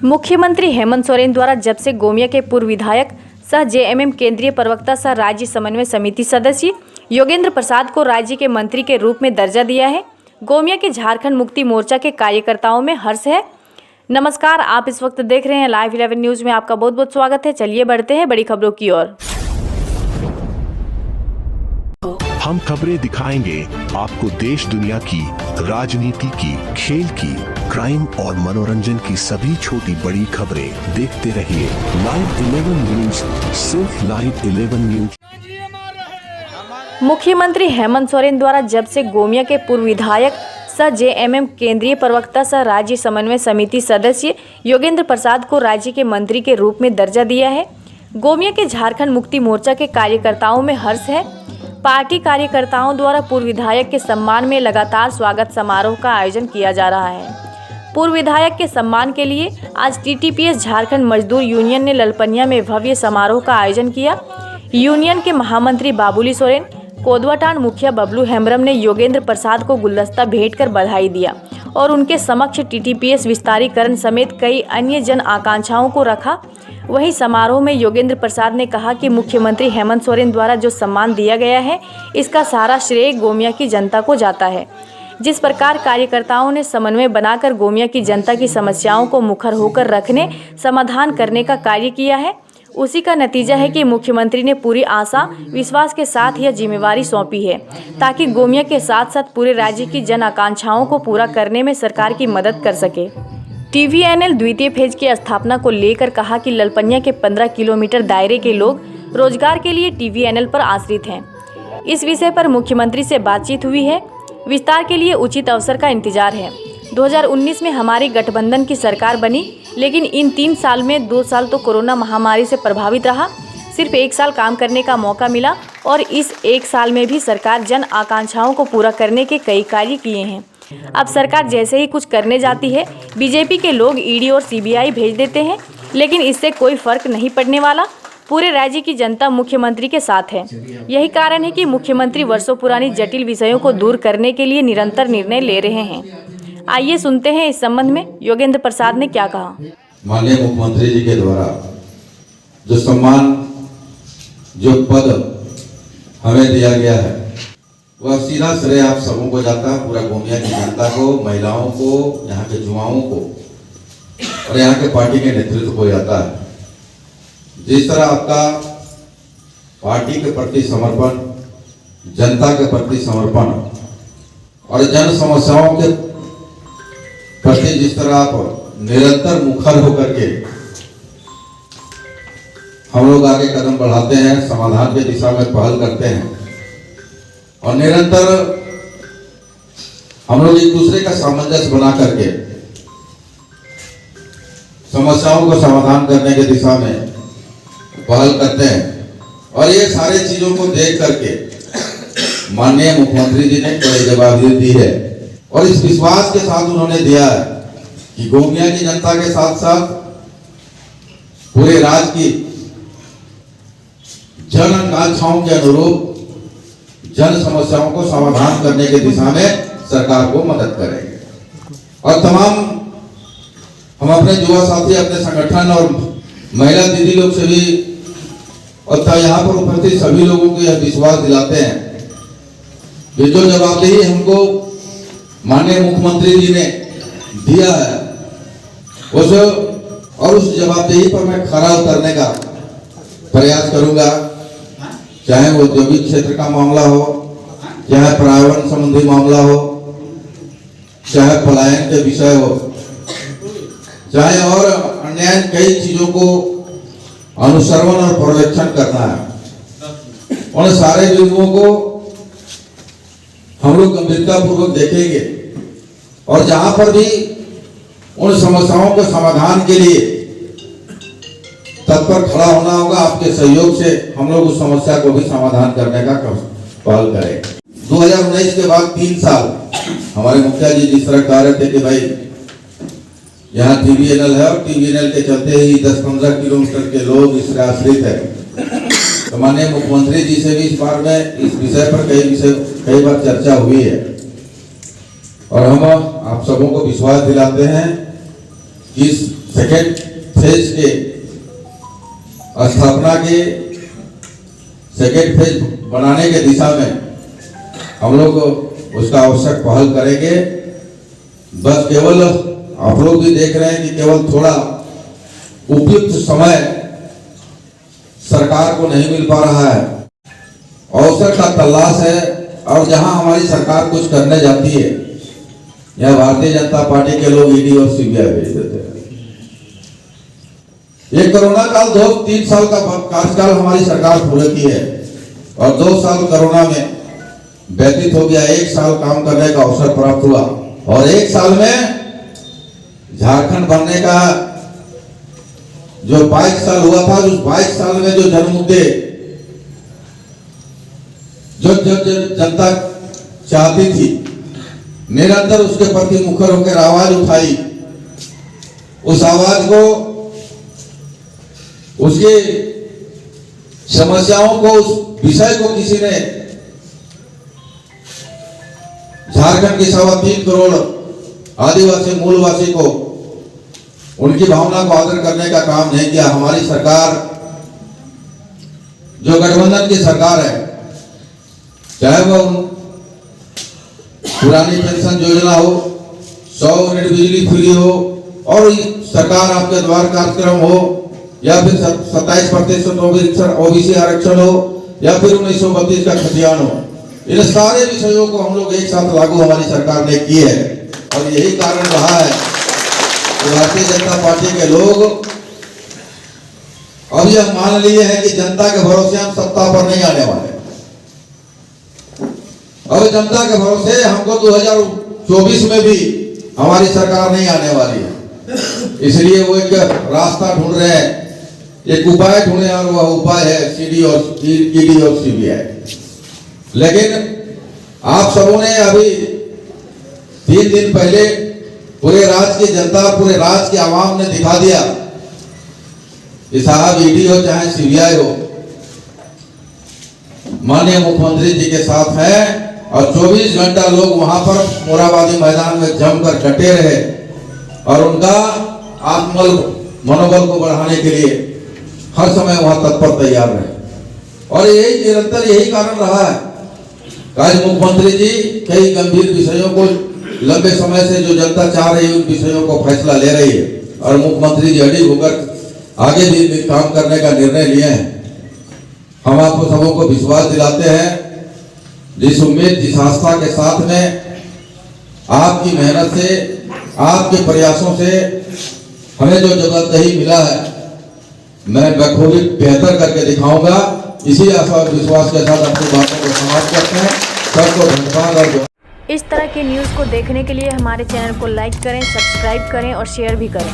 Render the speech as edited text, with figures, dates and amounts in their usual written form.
मुख्यमंत्री हेमंत सोरेन द्वारा जब से गोमिया के पूर्व विधायक सह जेएमएम केंद्रीय प्रवक्ता सह राज्य समन्वय समिति सदस्य योगेंद्र प्रसाद को राज्य के मंत्री के रूप में दर्जा दिया है, गोमिया के झारखंड मुक्ति मोर्चा के कार्यकर्ताओं में हर्ष है। नमस्कार, आप इस वक्त देख रहे हैं लाइव 11 न्यूज में आपका बहुत बहुत स्वागत है। चलिए बढ़ते हैं बड़ी खबरों की ओर। हम खबरें दिखाएंगे आपको देश दुनिया की, राजनीति की, खेल की, क्राइम और मनोरंजन की सभी छोटी बड़ी खबरें देखते रहिए लाइव 11 न्यूज, सिर्फ लाइव 11 न्यूज। मुख्यमंत्री हेमंत सोरेन द्वारा जब से गोमिया के पूर्व विधायक सह जेएमएम केंद्रीय प्रवक्ता सह राज्य समन्वय समिति सदस्य योगेंद्र प्रसाद को राज्य के मंत्री के रूप में दर्जा दिया है, गोमिया के झारखंड मुक्ति मोर्चा के कार्यकर्ताओं में हर्ष है। पार्टी कार्यकर्ताओं द्वारा पूर्व विधायक के सम्मान में लगातार स्वागत समारोह का आयोजन किया जा रहा है। पूर्व विधायक के सम्मान के लिए आज टीटीपीएस झारखंड मजदूर यूनियन ने ललपनिया में भव्य समारोह का आयोजन किया। यूनियन के महामंत्री बाबुली सोरेन, कोदवाटांड मुखिया बबलू हेम्ब्रम ने योगेंद्र प्रसाद को गुलदस्ता भेंट कर बधाई दिया और उनके समक्ष टीटीपीएस विस्तारीकरण समेत कई अन्य जन आकांक्षाओं को रखा। वहीं समारोह में योगेंद्र प्रसाद ने कहा कि मुख्यमंत्री हेमंत सोरेन द्वारा जो सम्मान दिया गया है, इसका सारा श्रेय गोमिया की जनता को जाता है। जिस प्रकार कार्यकर्ताओं ने समन्वय बनाकर गोमिया की जनता की समस्याओं को मुखर होकर रखने, समाधान करने का कार्य किया है, उसी का नतीजा है कि मुख्यमंत्री ने पूरी आशा विश्वास के साथ यह जिम्मेवारी सौंपी है ताकि गोमिया के साथ साथ पूरे राज्य की जन आकांक्षाओं को पूरा करने में सरकार की मदद कर सके। टीवीएनएल द्वितीय फेज की स्थापना को लेकर कहा कि ललपनिया के 15 किलोमीटर दायरे के लोग रोजगार के लिए टीवीएनएल पर आश्रित हैं। इस विषय पर मुख्यमंत्री से बातचीत हुई है। विस्तार के लिए उचित अवसर का इंतजार है। 2019 में हमारी गठबंधन की सरकार बनी, लेकिन इन 3 साल में 2 साल तो कोरोना महामारी से प्रभावित रहा। सिर्फ 1 साल काम करने का मौका मिला और इस 1 साल में भी सरकार जन आकांक्षाओं को पूरा करने के कई कार्य किए हैं। अब सरकार जैसे ही कुछ करने जाती है, बीजेपी के लोग ईडी और सीबीआई भेज देते हैं, लेकिन इससे कोई फर्क नहीं पड़ने वाला। पूरे राज्य की जनता मुख्यमंत्री के साथ है। यही कारण है कि मुख्यमंत्री वर्षों पुरानी जटिल विषयों को दूर करने के लिए निरंतर निर्णय ले रहे हैं। आइए सुनते हैं इस संबंध में योगेंद्र प्रसाद ने क्या कहा। माननीय मुख्यमंत्री जी के द्वारा जो सम्मान, जो पद हमें दिया गया है, वह सीधा श्रेय आप सबों को जाता है, पूरा गोमिया की जनता को, महिलाओं को, यहाँ के युवाओं को और यहाँ के पार्टी के नेतृत्व को जाता है। जिस तरह आपका पार्टी के प्रति समर्पण, जनता के प्रति समर्पण और जन समस्याओं के प्रति जिस तरह आप निरंतर मुखर होकर के हम लोग आगे कदम बढ़ाते हैं, समाधान की दिशा में पहल करते हैं और निरंतर हम लोग एक दूसरे का सामंजस्य बना करके समस्याओं को समाधान करने की दिशा में पहल करते हैं। और ये सारे चीजों को देख करके माननीय मुख्यमंत्री जी ने बड़ी जवाबदेही दी है और इस विश्वास के साथ उन्होंने दिया है कि गोमिया की जनता के साथ साथ पूरे राज्य की जन आकांक्षाओं के अनुरूप जन समस्याओं को समाधान करने की दिशा में सरकार को मदद करेंगे। और तमाम हम अपने युवा साथी, अपने संगठन और महिला दीदी लोग से भी और यहाँ पर उपस्थित सभी लोगों को यह विश्वास दिलाते हैं कि जो जवाबदेही हमको माननीय मुख्यमंत्री जी ने दिया है उस जवाबदेही पर मैं खरा उतरने का प्रयास करूंगा, चाहे वो औद्योगिक क्षेत्र का मामला हो, चाहे पर्यावरण संबंधी मामला हो, चाहे पलायन के विषय हो, चाहे और अन्य कई चीजों को अनुसरण और पर्यवेक्षण करना है। उन सारे बिंदुओं को हम लोग गंभीरता पूर्वक देखेंगे और जहां पर भी उन समस्याओं के समाधान के लिए तत्पर खड़ा होना होगा, आपके सहयोग से हम लोग उस समस्या को भी समाधान करने का पहल करें। 2019 के बाद 3 साल हमारे मुखिया जी जिस तरह कह रहे थे कि भाई यहाँ टीवीएनएल है और टीवीएनएल के चलते ही 10-15 किलोमीटर के लोग इससे आश्रित है, तो माननीय मुख्यमंत्री जी से भी इस बार में इस विषय पर कई बार चर्चा हुई है और हम आप सबों को विश्वास दिलाते हैं कि इस सेकेंड फेज के स्थापना के सेकेंड फेज बनाने के दिशा में हम लोग उसका आवश्यक पहल करेंगे। बस केवल आप लोग भी देख रहे हैं कि केवल थोड़ा उपयुक्त समय सरकार को नहीं मिल पा रहा है, अवसर का तलाश है। और जहां हमारी सरकार कुछ करने जाती है, यहाँ भारतीय जनता पार्टी के लोग ईडी और सीबीआई भेज देते हैं। ये कोरोना काल 2-3 साल का कार्यकाल हमारी सरकार पूरी की है और 2 साल कोरोना में व्यतीत हो गया। 1 साल काम करने का अवसर प्राप्त हुआ और 1 साल में झारखंड बनने का जो 22 साल हुआ था, उस 22 साल में जो जनमुद्दे जो जनता चाहती थी, निरंतर उसके प्रति मुखर होकर आवाज उठाई। उस आवाज को, उसकी समस्याओं को, उस विषय को किसी ने झारखंड के 3.25 करोड़ आदिवासी मूलवासी को उनकी भावना को आदर करने का काम नहीं किया। हमारी सरकार जो गठबंधन की सरकार है, चाहे वो पुरानी पेंशन योजना हो, 100 यूनिट बिजली फ्री हो, और सरकार आपके द्वार कार्यक्रम हो, या फिर 27% ओबीसी आरक्षण हो, या फिर 1932 का खतियान हो, इन सारे विषयों को हम लोग एक साथ लागू हमारी सरकार ने की है। और यही कारण रहा है कि भारतीय जनता पार्टी के लोग अब यह मान लिए हैं कि जनता के भरोसे हम सत्ता पर नहीं आने वाले। अब जनता के भरोसे हमको 2024 में भी हमारी सरकार नहीं आने वाली है। इसलिए वो एक रास्ता ढूंढ रहे हैं, एक उपाय ढूंढे, और वह उपाय है ईडी और सीबीआई। लेकिन आप सबों ने अभी 3 दिन पहले पूरे राज्य की जनता, पूरे राज्य की आवाम ने दिखा दिया कि साहब ईडी हो चाहे सीबीआई हो, माननीय मुख्यमंत्री जी के साथ है। और 24 घंटा लोग वहां पर मोराबादी मैदान में जमकर डटे रहे और उनका आत्मबल, मनोबल को बढ़ाने के लिए हर समय वहां तत्पर तैयार रहे। और यही निरंतर यही कारण रहा है। आज मुख्यमंत्री जी कई गंभीर विषयों को लंबे समय से जो जनता चाह रही है, उन विषयों को फैसला ले रही है और मुख्यमंत्री जी अड़ी होकर आगे भी काम करने का निर्णय लिए हैं। हम आपको सबों को विश्वास दिलाते हैं, जिस उम्मीद, जिस आस्था के साथ में आपकी मेहनत से, आपके प्रयासों से हमें जो जवाबदेही मिला है, मैं बखूबी बेहतर करके दिखाऊंगा। इसी आशा और विश्वास के साथ अपनी बातों को समाप्त करते हैं। सबको धन्यवाद। और इस तरह की न्यूज़ को देखने के लिए हमारे चैनल को लाइक करें, सब्सक्राइब करें और शेयर भी करें।